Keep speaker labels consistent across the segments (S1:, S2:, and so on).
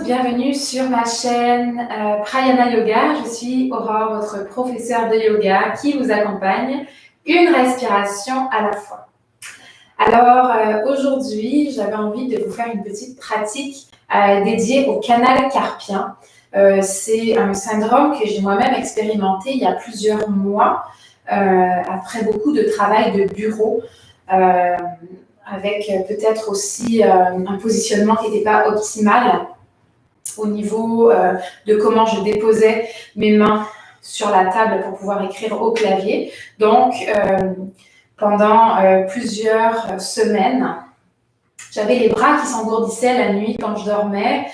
S1: Bienvenue sur ma chaîne Prayana Yoga. Je suis Aurore, votre professeure de yoga qui vous accompagne une respiration à la fois. Alors aujourd'hui, j'avais envie de vous faire une petite pratique dédiée au canal carpien. C'est un syndrome que j'ai moi-même expérimenté il y a plusieurs mois après beaucoup de travail de bureau. Avec peut-être aussi un positionnement qui n'était pas optimal au niveau de comment je déposais mes mains sur la table pour pouvoir écrire au clavier. Donc, pendant plusieurs semaines, j'avais les bras qui s'engourdissaient la nuit quand je dormais,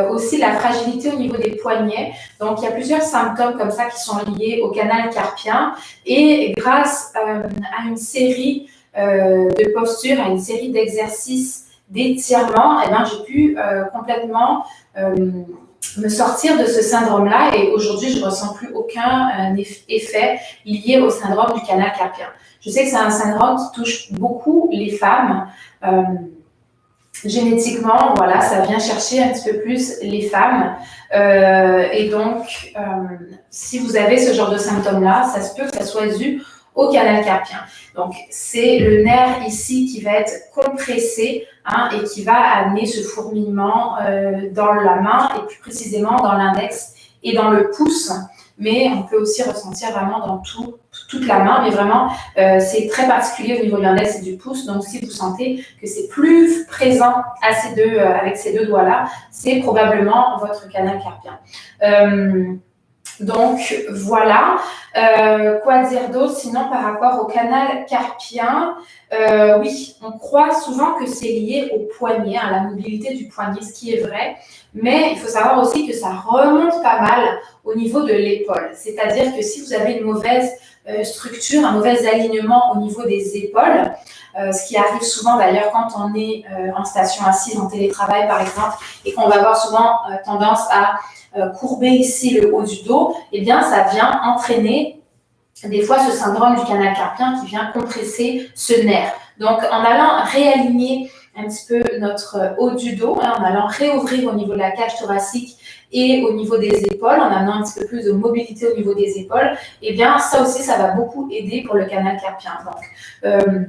S1: aussi la fragilité au niveau des poignets. Donc, il y a plusieurs symptômes comme ça qui sont liés au canal carpien. Et grâce à une série de postures, à une série d'exercices, d'étirements, eh ben, j'ai pu complètement me sortir de ce syndrome-là. Et aujourd'hui, je ne ressens plus aucun effet lié au syndrome du canal carpien. Je sais que c'est un syndrome qui touche beaucoup les femmes. Génétiquement, voilà, ça vient chercher un petit peu plus les femmes. Et donc, si vous avez ce genre de symptômes-là, ça se peut que ça soit dû au canal carpien. Donc, c'est le nerf ici qui va être compressé et qui va amener ce fourmillement dans la main et plus précisément dans l'index et dans le pouce. Mais on peut aussi ressentir vraiment dans toute la main, mais vraiment, c'est très particulier au niveau de l'index et du pouce. Donc, si vous sentez que c'est plus présent avec ces deux doigts-là, c'est probablement votre canal carpien. Donc, voilà. Quoi dire d'autre sinon par rapport au canal carpien? Oui, on croit souvent que c'est lié au poignet, à la mobilité du poignet, ce qui est vrai. Mais il faut savoir aussi que ça remonte pas mal au niveau de l'épaule. C'est-à-dire que si vous avez une mauvaise structure, un mauvais alignement au niveau des épaules, ce qui arrive souvent d'ailleurs quand on est en station assise, en télétravail par exemple, et qu'on va avoir souvent tendance à courber ici le haut du dos, eh bien ça vient entraîner des fois ce syndrome du canal carpien qui vient compresser ce nerf. Donc en allant réaligner un petit peu notre haut du dos, en allant réouvrir au niveau de la cage thoracique et au niveau des épaules, en amenant un petit peu plus de mobilité au niveau des épaules, eh bien ça aussi ça va beaucoup aider pour le canal carpien. Donc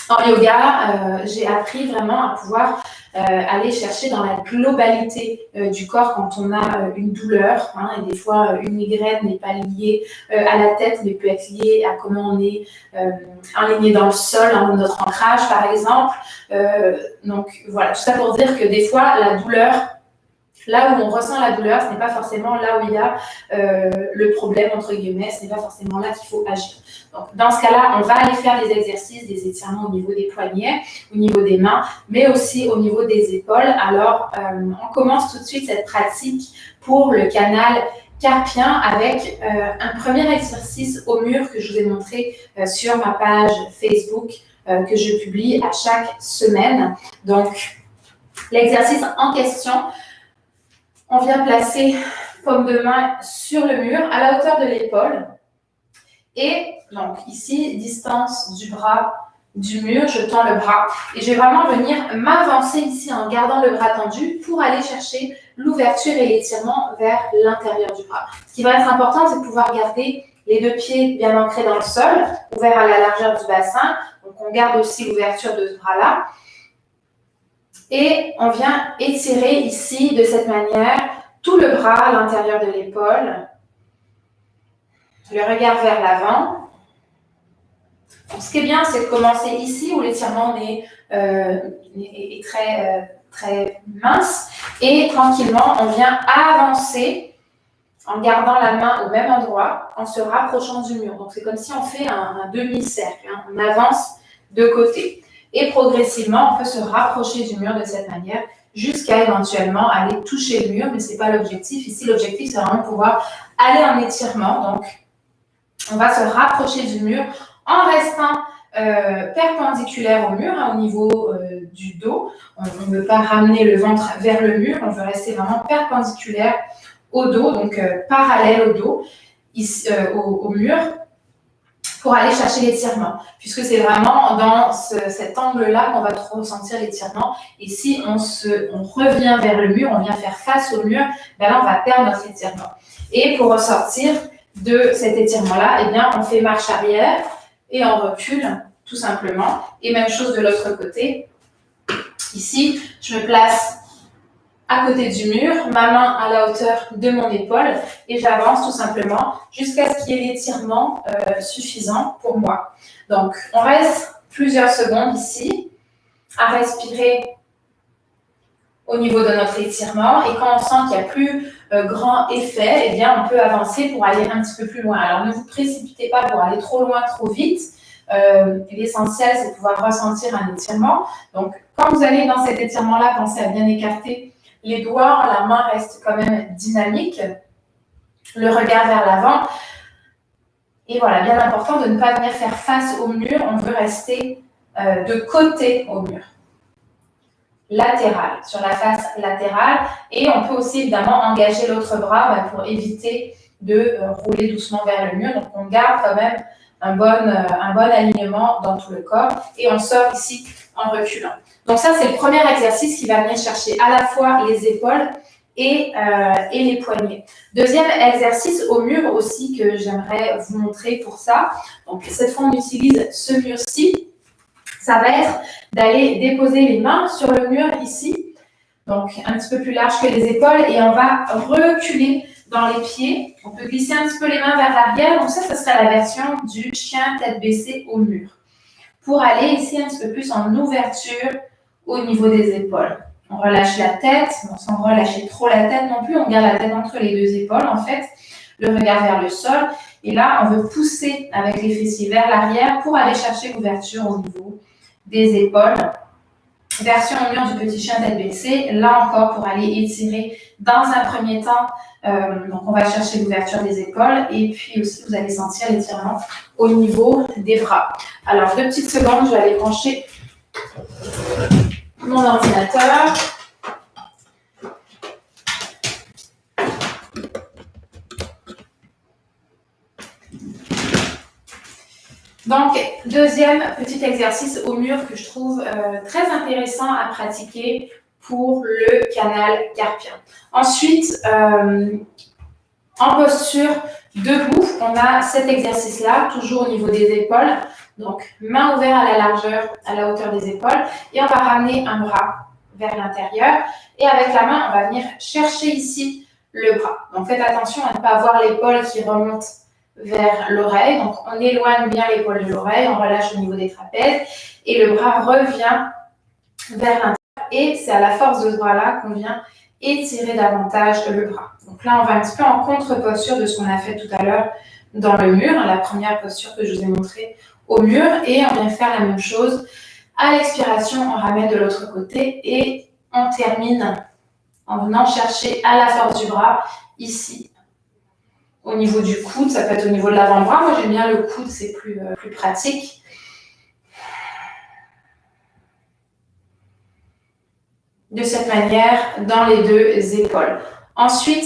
S1: en yoga, j'ai appris vraiment à pouvoir aller chercher dans la globalité du corps quand on a une douleur. Et des fois, une migraine n'est pas liée à la tête, mais peut être liée à comment on est aligné dans le sol, notre ancrage par exemple. Donc voilà, tout ça pour dire que des fois, la douleur, là où on ressent la douleur, ce n'est pas forcément là où il y a le problème, entre guillemets, ce n'est pas forcément là qu'il faut agir. Donc, dans ce cas-là, on va aller faire des exercices, des étirements au niveau des poignets, au niveau des mains, mais aussi au niveau des épaules. Alors, on commence tout de suite cette pratique pour le canal carpien avec un premier exercice au mur que je vous ai montré sur ma page Facebook que je publie à chaque semaine. Donc, l'exercice en question, on vient placer paume de main sur le mur à la hauteur de l'épaule. Et donc ici, distance du bras du mur, je tends le bras. Et je vais vraiment venir m'avancer ici en gardant le bras tendu pour aller chercher l'ouverture et l'étirement vers l'intérieur du bras. Ce qui va être important, c'est de pouvoir garder les deux pieds bien ancrés dans le sol, ouverts à la largeur du bassin. Donc on garde aussi l'ouverture de ce bras-là. Et on vient étirer ici de cette manière tout le bras à l'intérieur de l'épaule, le regard vers l'avant. Ce qui est bien, c'est de commencer ici où l'étirement est très mince et tranquillement, on vient avancer en gardant la main au même endroit, en se rapprochant du mur. Donc, c'est comme si on fait un demi-cercle. On avance de côté. Et progressivement, on peut se rapprocher du mur de cette manière jusqu'à éventuellement aller toucher le mur, mais ce n'est pas l'objectif. Ici, l'objectif, c'est vraiment pouvoir aller en étirement. Donc, on va se rapprocher du mur en restant perpendiculaire au mur, au niveau du dos. On ne veut pas ramener le ventre vers le mur, on veut rester vraiment perpendiculaire au dos, donc parallèle au dos, ici, au mur. pour aller chercher l'étirement, puisque c'est vraiment dans cet angle-là qu'on va ressentir l'étirement. Et si on revient vers le mur, on vient faire face au mur, ben là, on va perdre notre étirement. Et pour ressortir de cet étirement-là, eh bien, on fait marche arrière et on recule, tout simplement. Et même chose de l'autre côté. Ici, je me place à côté du mur, ma main à la hauteur de mon épaule et j'avance tout simplement jusqu'à ce qu'il y ait l'étirement suffisant pour moi. Donc, on reste plusieurs secondes ici à respirer au niveau de notre étirement et quand on sent qu'il n'y a plus grand effet, eh bien, on peut avancer pour aller un petit peu plus loin. Alors, ne vous précipitez pas pour aller trop loin, trop vite. L'essentiel, c'est de pouvoir ressentir un étirement. Donc, quand vous allez dans cet étirement-là, pensez à bien écarter les doigts, la main reste quand même dynamique, le regard vers l'avant. Et voilà, bien important de ne pas venir faire face au mur, on veut rester de côté au mur. Latéral, sur la face latérale. Et on peut aussi évidemment engager l'autre bras pour éviter de rouler doucement vers le mur. Donc on garde quand même un bon alignement dans tout le corps. Et on sort ici en reculant. Donc ça, c'est le premier exercice qui va venir chercher à la fois les épaules et les poignets. Deuxième exercice au mur aussi que j'aimerais vous montrer pour ça. Donc cette fois, on utilise ce mur-ci. Ça va être d'aller déposer les mains sur le mur ici, donc un petit peu plus large que les épaules, et on va reculer dans les pieds. On peut glisser un petit peu les mains vers l'arrière. Donc ça serait la version du chien tête baissée au mur. Pour aller ici un petit peu plus en ouverture au niveau des épaules. On relâche la tête, sans relâcher trop la tête non plus, on garde la tête entre les deux épaules en fait, le regard vers le sol. Et là, on veut pousser avec les fessiers vers l'arrière pour aller chercher l'ouverture au niveau des épaules. Version au mur du petit chien tête baissée, là encore pour aller étirer dans un premier temps, donc on va chercher l'ouverture des épaules et puis aussi vous allez sentir l'étirement au niveau des bras. Alors 2 petites secondes, je vais aller brancher mon ordinateur. Donc, deuxième petit exercice au mur que je trouve très intéressant à pratiquer pour le canal carpien. Ensuite, en posture debout, on a cet exercice-là, toujours au niveau des épaules. Donc, main ouverte à la largeur, à la hauteur des épaules. Et on va ramener un bras vers l'intérieur. Et avec la main, on va venir chercher ici le bras. Donc, faites attention à ne pas avoir l'épaule qui remonte vers l'oreille. Donc, on éloigne bien l'épaule de l'oreille, on relâche au niveau des trapèzes et le bras revient vers l'intérieur. Et c'est à la force de ce bras-là qu'on vient étirer davantage le bras. Donc là, on va un petit peu en contre-posture de ce qu'on a fait tout à l'heure dans le mur, la première posture que je vous ai montrée au mur. Et on vient faire la même chose. À l'expiration, on ramène de l'autre côté et on termine en venant chercher à la force du bras ici. Au niveau du coude, ça peut être au niveau de l'avant-bras. Moi, j'aime bien le coude, c'est plus pratique. De cette manière, dans les 2 épaules. Ensuite,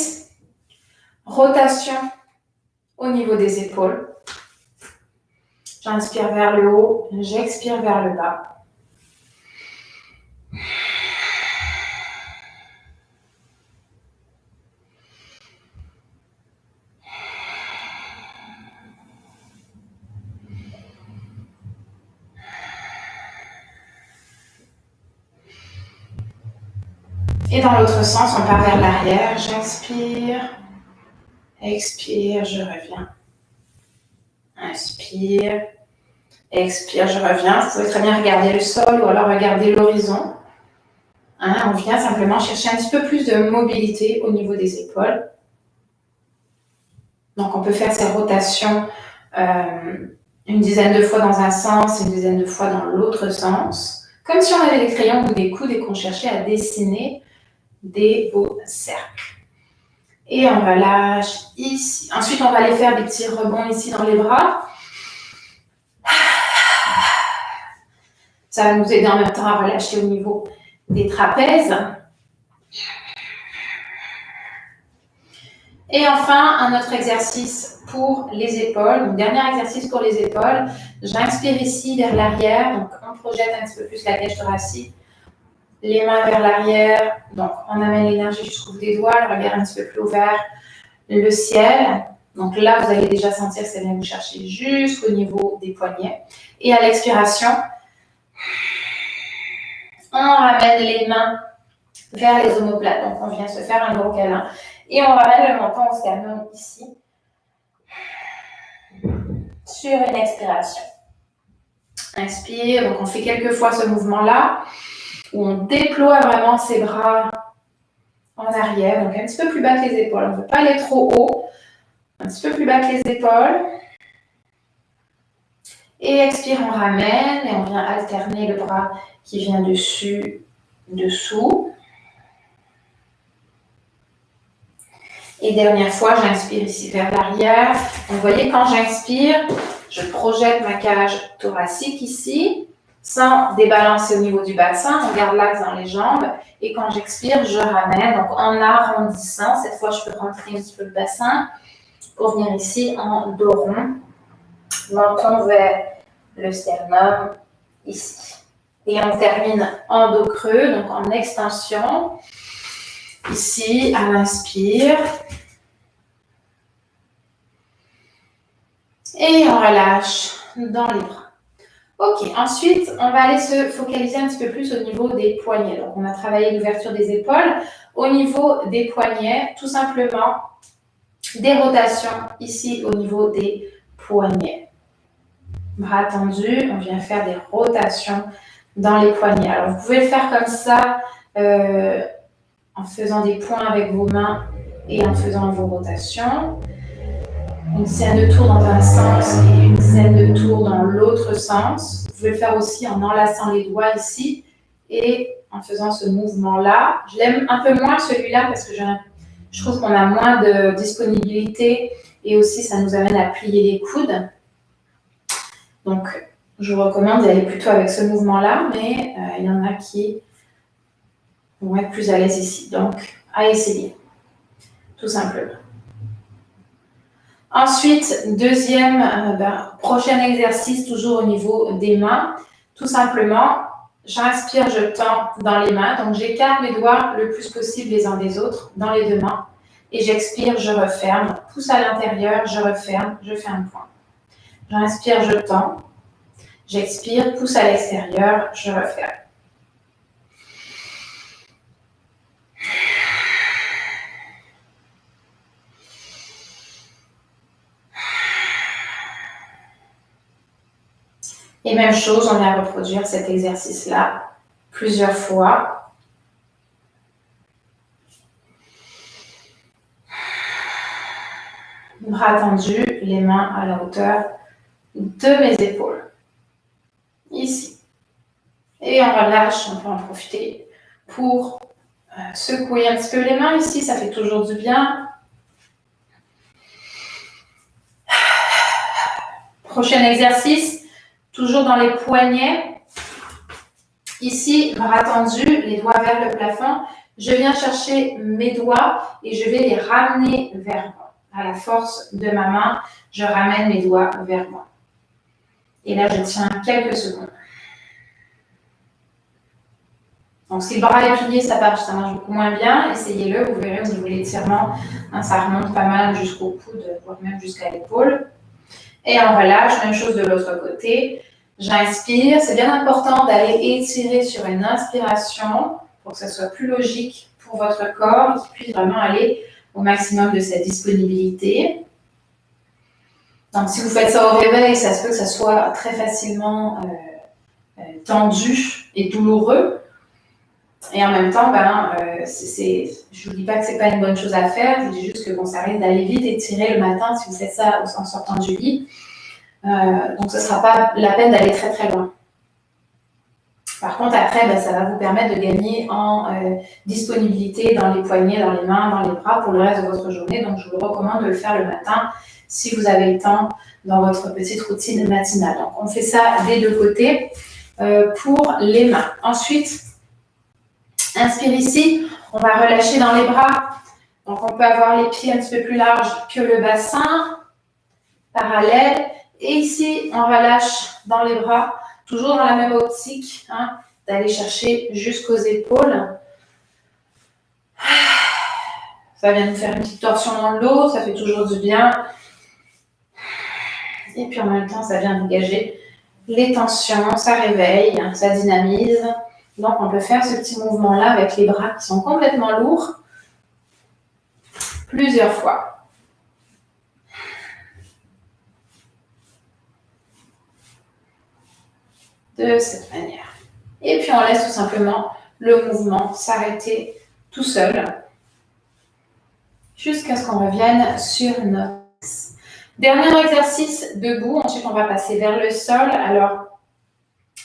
S1: rotation au niveau des épaules. J'inspire vers le haut, j'expire vers le bas. Et dans l'autre sens, on part vers l'arrière. J'inspire, expire, je reviens. Inspire, expire, je reviens. Vous pouvez très bien regarder le sol ou alors regarder l'horizon. On vient simplement chercher un petit peu plus de mobilité au niveau des épaules. Donc, on peut faire ces rotations une dizaine de fois dans un sens, une dizaine de fois dans l'autre sens. Comme si on avait des crayons ou des coudes et qu'on cherchait à dessiner des beaux cercles. Et on relâche ici. Ensuite, on va aller faire des petits rebonds ici dans les bras. Ça va nous aider en même temps à relâcher au niveau des trapèzes. Et enfin, un autre exercice pour les épaules. Donc, dernier exercice pour les épaules. J'inspire ici vers l'arrière. Donc, on projette un petit peu plus la cage thoracique. Les mains vers l'arrière. Donc, on amène l'énergie jusqu'au bout des doigts. Le regard un petit peu plus ouvert. Le ciel. Donc là, vous allez déjà sentir que ça vient vous chercher jusqu'au niveau des poignets. Et à l'expiration, on ramène les mains vers les omoplates. Donc, on vient se faire un gros câlin. Et on ramène le menton au sternum ici. Sur une expiration. Inspire. Donc, on fait quelques fois ce mouvement-là où on déploie vraiment ses bras en arrière. Donc, un petit peu plus bas que les épaules. On ne veut pas aller trop haut. Un petit peu plus bas que les épaules. Et expire, on ramène et on vient alterner le bras qui vient dessus, dessous. Et dernière fois, j'inspire ici vers l'arrière. Vous voyez, quand j'inspire, je projette ma cage thoracique ici, sans débalancer au niveau du bassin. On garde l'axe dans les jambes. Et quand j'expire, je ramène. Donc, en arrondissant, cette fois, je peux rentrer un petit peu le bassin pour venir ici en dos rond. Menton vers le sternum ici. Et on termine en dos creux, donc en extension. Ici, à l'inspire. Et on relâche dans les bras. Ok, ensuite, on va aller se focaliser un petit peu plus au niveau des poignets. Donc, on a travaillé l'ouverture des épaules. Au niveau des poignets, tout simplement, des rotations ici au niveau des poignets. Bras tendus, on vient faire des rotations dans les poignets. Alors, vous pouvez le faire comme ça, en faisant des points avec vos mains et en faisant vos rotations. Une dizaine de tours dans un sens et une dizaine de tours dans l'autre sens. Vous pouvez le faire aussi en enlaçant les doigts ici et en faisant ce mouvement-là. Je l'aime un peu moins celui-là parce que je trouve qu'on a moins de disponibilité et aussi ça nous amène à plier les coudes. Donc, je vous recommande d'aller plutôt avec ce mouvement-là, mais il y en a qui vont être plus à l'aise ici. Donc, à essayer, tout simplement. Ensuite, prochain exercice, toujours au niveau des mains. Tout simplement, j'inspire, je tends dans les mains. Donc, j'écarte mes doigts le plus possible les uns des autres dans les deux mains. Et j'expire, je referme. Pousse à l'intérieur, je referme, je fais un point. J'inspire, je tends. J'expire, pousse à l'extérieur, je referme. Et même chose, on vient reproduire cet exercice-là plusieurs fois. Bras tendus, les mains à la hauteur de mes épaules. Ici. Et on relâche, on peut en profiter pour secouer un petit peu les mains ici, ça fait toujours du bien. Prochain exercice, toujours dans les poignets. Ici, bras tendus, les doigts vers le plafond. Je viens chercher mes doigts et je vais les ramener vers moi. À la force de ma main, je ramène mes doigts vers moi. Et là, je tiens quelques secondes. Donc, si le bras est plié, ça marche beaucoup moins bien. Essayez-le, vous verrez au niveau de l'étirement, ça remonte pas mal jusqu'au coude, voire même jusqu'à l'épaule. Et on relâche, même chose de l'autre côté. J'inspire. C'est bien important d'aller étirer sur une inspiration pour que ça soit plus logique pour votre corps, qu'il puisse vraiment aller au maximum de sa disponibilité. Donc, si vous faites ça au réveil, ça se peut que ça soit très facilement tendu et douloureux. Et en même temps, je ne vous dis pas que ce n'est pas une bonne chose à faire, je vous dis juste que ça risque d'aller vite et tirer le matin si vous faites ça en sortant du lit. Donc, ce ne sera pas la peine d'aller très très loin. Par contre, après, ça va vous permettre de gagner en disponibilité dans les poignets, dans les mains, dans les bras pour le reste de votre journée. Donc, je vous recommande de le faire le matin si vous avez le temps dans votre petite routine matinale. Donc, on fait ça des deux côtés pour les mains. Ensuite, inspire ici, on va relâcher dans les bras. Donc, on peut avoir les pieds un petit peu plus larges que le bassin. parallèle. Et ici, on relâche dans les bras, toujours dans la même optique, hein, d'aller chercher jusqu'aux épaules. Ça vient nous faire une petite torsion dans le dos, ça fait toujours du bien. Et puis en même temps, ça vient dégager les tensions, ça réveille, ça dynamise. Donc on peut faire ce petit mouvement-là avec les bras qui sont complètement lourds plusieurs fois. De cette manière. Et puis on laisse tout simplement le mouvement s'arrêter tout seul jusqu'à ce qu'on revienne sur notre axe. Dernier exercice debout, ensuite on va passer vers le sol. Alors,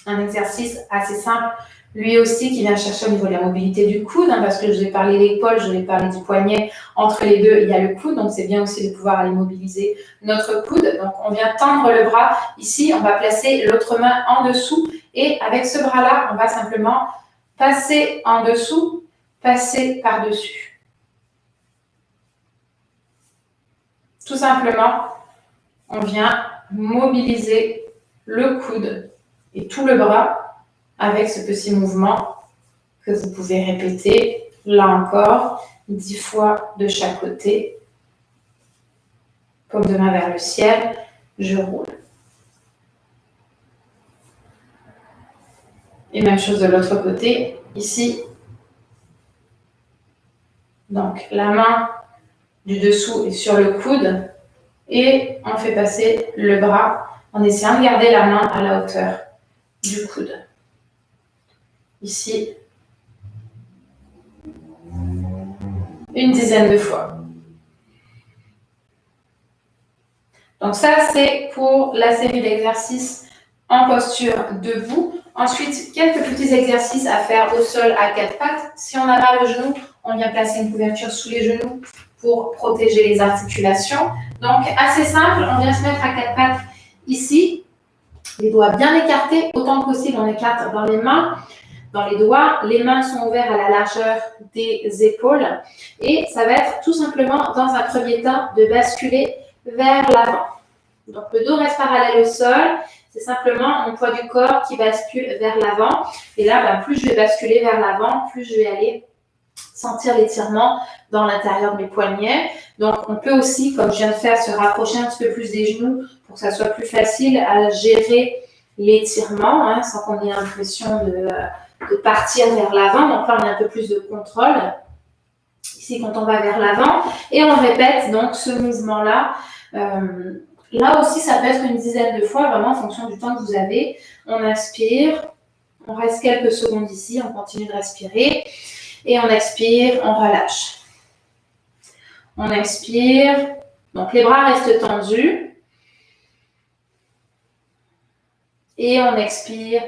S1: un exercice assez simple, lui aussi qui vient chercher au niveau de la mobilité du coude, hein, parce que je vais parler de l'épaule, je vais parler du poignet. Entre les deux, il y a le coude, donc c'est bien aussi de pouvoir aller mobiliser notre coude. Donc on vient tendre le bras. Ici, on va placer l'autre main en dessous et avec ce bras-là, on va simplement passer en dessous, passer par-dessus. Tout simplement, on vient mobiliser le coude et tout le bras avec ce petit mouvement que vous pouvez répéter, là encore, 10 fois de chaque côté. Paume de main vers le ciel, je roule. Et même chose de l'autre côté, ici. Donc, la main du dessous est sur le coude et on fait passer le bras en essayant de garder la main à la hauteur du coude. Ici, une dizaine de fois. Donc ça, c'est pour la série d'exercices en posture debout. Ensuite, quelques petits exercices à faire au sol à quatre pattes. Si on a mal au genou, on vient placer une couverture sous les genoux pour protéger les articulations. Donc, assez simple, on vient se mettre à quatre pattes ici. Les doigts bien écartés, autant que possible, on écarte dans les mains, dans les doigts. Les mains sont ouvertes à la largeur des épaules. Et ça va être tout simplement, dans un premier temps, de basculer vers l'avant. Donc, le dos reste parallèle au sol. C'est simplement mon poids du corps qui bascule vers l'avant. Et là, plus je vais basculer vers l'avant, plus je vais aller sentir l'étirement dans l'intérieur de mes poignets. Donc, on peut aussi, comme je viens de faire, se rapprocher un petit peu plus des genoux pour que ça soit plus facile à gérer l'étirement, hein, sans qu'on ait l'impression de partir vers l'avant. Donc là, on a un peu plus de contrôle. Ici, quand on va vers l'avant. Et on répète donc ce mouvement-là. Là aussi, ça peut être une dizaine de fois, vraiment en fonction du temps que vous avez. On inspire, on reste quelques secondes ici, on continue de respirer. Et on expire, on relâche. On expire, donc les bras restent tendus. Et on expire,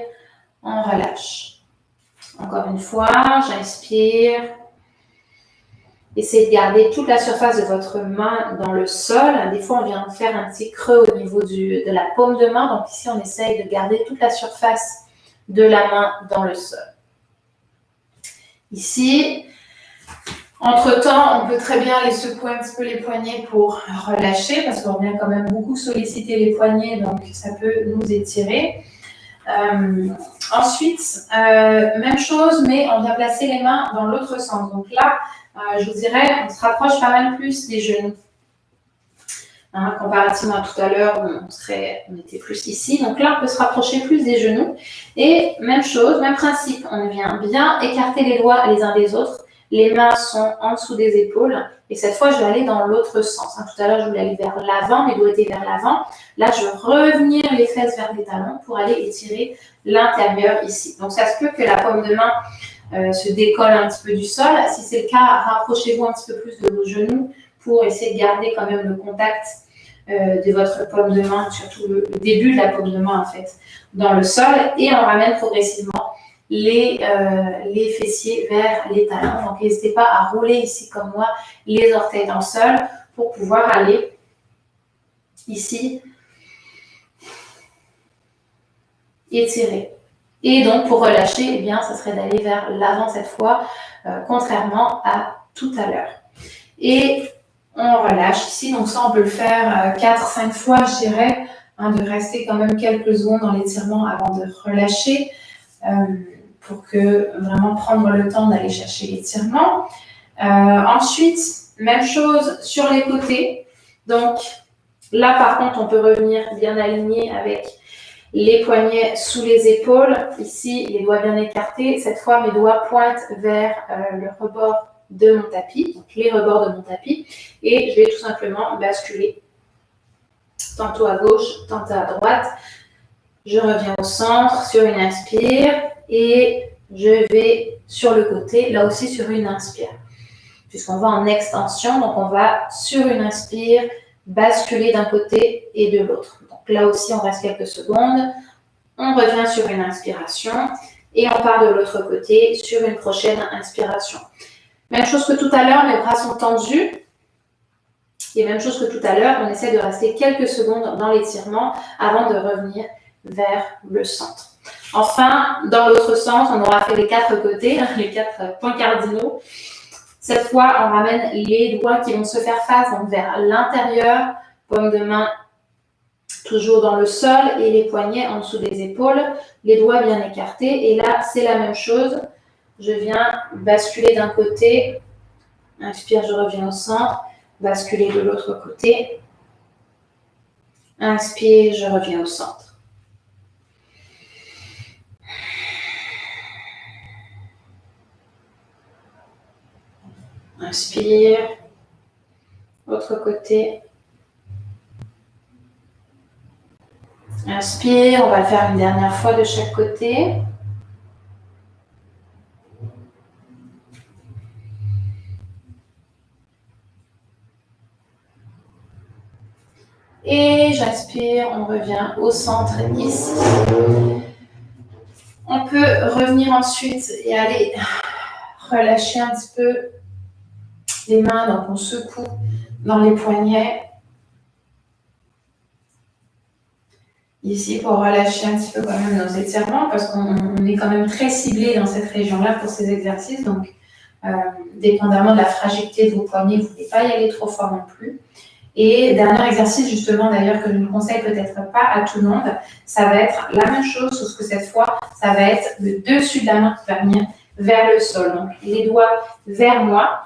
S1: on relâche. Encore une fois, j'inspire. Essayez de garder toute la surface de votre main dans le sol. Des fois, on vient faire un petit creux au niveau de la paume de main. Donc ici, on essaye de garder toute la surface de la main dans le sol. Ici, entre-temps, on peut très bien aller secouer un petit peu les poignets pour relâcher, parce qu'on vient quand même beaucoup solliciter les poignets, donc ça peut nous étirer. Ensuite, même chose, mais on vient placer les mains dans l'autre sens. Donc là, je vous dirais, on se rapproche pas mal plus des genoux. Hein, comparativement à tout à l'heure, on était plus ici. Donc là, on peut se rapprocher plus des genoux. Et même chose, même principe, on vient bien écarter les doigts les uns des autres. Les mains sont en dessous des épaules. Et cette fois, je vais aller dans l'autre sens. Hein, tout à l'heure, je voulais aller vers l'avant, mes doigts étaient vers l'avant. Là, je vais revenir les fesses vers les talons pour aller étirer l'intérieur ici. Donc, ça se peut que la paume de main se décolle un petit peu du sol. Si c'est le cas, rapprochez-vous un petit peu plus de vos genoux pour essayer de garder quand même le contact de votre paume de main, surtout le début de la paume de main en fait, dans le sol. Et on ramène progressivement les fessiers vers les talons. Donc, n'hésitez pas à rouler ici comme moi les orteils dans le sol pour pouvoir aller ici étirer. Et donc, pour relâcher, eh bien, ça serait d'aller vers l'avant cette fois, contrairement à tout à l'heure. Et On relâche ici. Donc ça, on peut le faire 4-5 fois, je dirais, de rester quand même quelques secondes dans l'étirement avant de relâcher pour que vraiment prendre le temps d'aller chercher l'étirement. Ensuite, même chose sur les côtés. Donc là, par contre, on peut revenir bien aligné avec les poignets sous les épaules. Ici, les doigts bien écartés. Cette fois, mes doigts pointent vers le rebord de mon tapis, donc les rebords de mon tapis. Et je vais tout simplement basculer tantôt à gauche, tantôt à droite. Je reviens au centre sur une inspire et je vais sur le côté, là aussi sur une inspire. Puisqu'on va en extension, donc on va sur une inspire basculer d'un côté et de l'autre. Donc là aussi, on reste quelques secondes. On revient sur une inspiration et on part de l'autre côté sur une prochaine inspiration. Même chose que tout à l'heure, mes bras sont tendus. Et même chose que tout à l'heure, on essaie de rester quelques secondes dans l'étirement avant de revenir vers le centre. Enfin, dans l'autre sens, on aura fait les 4 côtés, les 4 points cardinaux. Cette fois, on ramène les doigts qui vont se faire face donc vers l'intérieur, paume de main toujours dans le sol et les poignets en dessous des épaules, les doigts bien écartés. Et là, c'est la même chose. Je viens basculer d'un côté, inspire, je reviens au centre, basculer de l'autre côté, inspire, je reviens au centre. Inspire, autre côté. Inspire, on va le faire une dernière fois de chaque côté. Et j'inspire, on revient au centre ici. On peut revenir ensuite et aller relâcher un petit peu les mains, donc on secoue dans les poignets. Ici, pour relâcher un petit peu quand même nos étirements, parce qu'on est quand même très ciblé dans cette région-là pour ces exercices. Donc, dépendamment de la fragilité de vos poignets, vous ne pouvez pas y aller trop fort non plus. Et dernier exercice, justement, d'ailleurs, que je ne conseille peut-être pas à tout le monde, ça va être la même chose, sauf que cette fois, ça va être le dessus de la main qui va venir vers le sol. Donc, les doigts vers moi.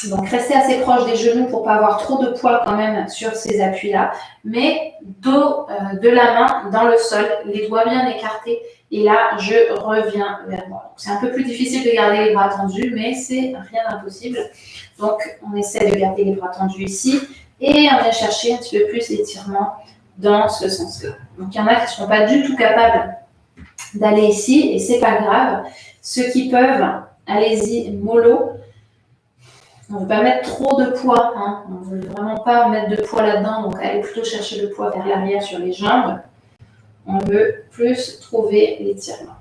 S1: Donc, restez assez proche des genoux pour ne pas avoir trop de poids quand même sur ces appuis-là. Mais dos de la main dans le sol, les doigts bien écartés. Et là, je reviens vers moi. C'est un peu plus difficile de garder les bras tendus, mais c'est rien d'impossible. Donc, on essaie de garder les bras tendus ici. Et on vient chercher un petit peu plus d'étirement dans ce sens-là. Donc, il y en a qui ne seront pas du tout capables d'aller ici. Et ce n'est pas grave. Ceux qui peuvent, allez-y, mollo. On ne veut pas mettre trop de poids, hein. On ne veut vraiment pas mettre de poids là-dedans, donc allez plutôt chercher le poids vers l'arrière sur les jambes. On veut plus trouver l'étirement.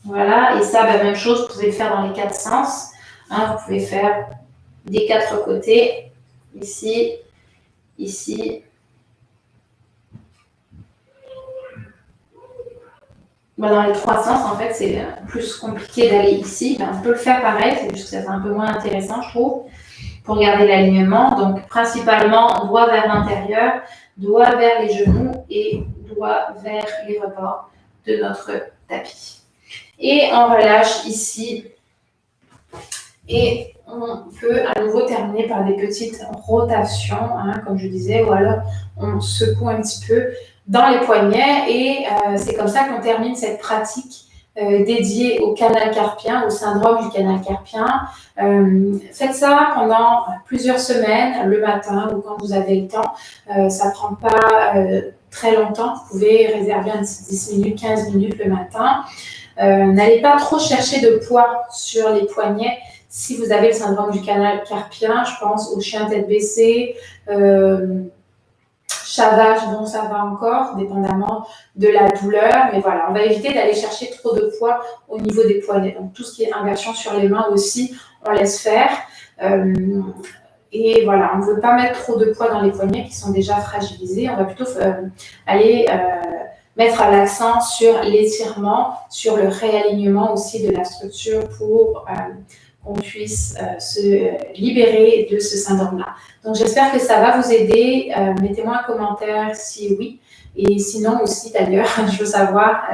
S1: Voilà, et ça, même chose, vous pouvez le faire dans les 4 sens. Hein, vous pouvez faire des 4 côtés, ici, ici. Dans les 3 sens, en fait, c'est plus compliqué d'aller ici. On peut le faire pareil, c'est juste que c'est un peu moins intéressant, je trouve, pour garder l'alignement. Donc, principalement, doigt vers l'intérieur, doigt vers les genoux et doigt vers les rebords de notre tapis. Et on relâche ici. Et on peut à nouveau terminer par des petites rotations, hein, comme je disais, ou alors on secoue un petit peu dans les poignets. Et c'est comme ça qu'on termine cette pratique dédiée au canal carpien, au syndrome du canal carpien. Faites ça pendant plusieurs semaines, le matin ou quand vous avez le temps. Ça ne prend pas très longtemps. Vous pouvez réserver un petit 10 minutes, 15 minutes le matin. N'allez pas trop chercher de poids sur les poignets. Si vous avez le syndrome du canal carpien, je pense au chien tête baissée, chavage, bon ça va encore, dépendamment de la douleur. Mais voilà, on va éviter d'aller chercher trop de poids au niveau des poignets. Donc tout ce qui est inversion sur les mains aussi, on laisse faire. Et voilà, on ne veut pas mettre trop de poids dans les poignets qui sont déjà fragilisés. On va plutôt aller mettre l'accent sur l'étirement, sur le réalignement aussi de la structure pour qu'on puisse se libérer de ce syndrome-là. Donc, j'espère que ça va vous aider. Mettez-moi un commentaire si oui. Et sinon aussi, d'ailleurs, je veux savoir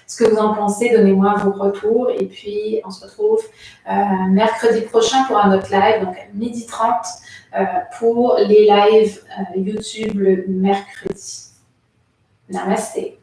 S1: ce que vous en pensez. Donnez-moi vos retours. Et puis, on se retrouve mercredi prochain pour un autre live, donc à 12h30 pour les lives YouTube le mercredi. Namasté.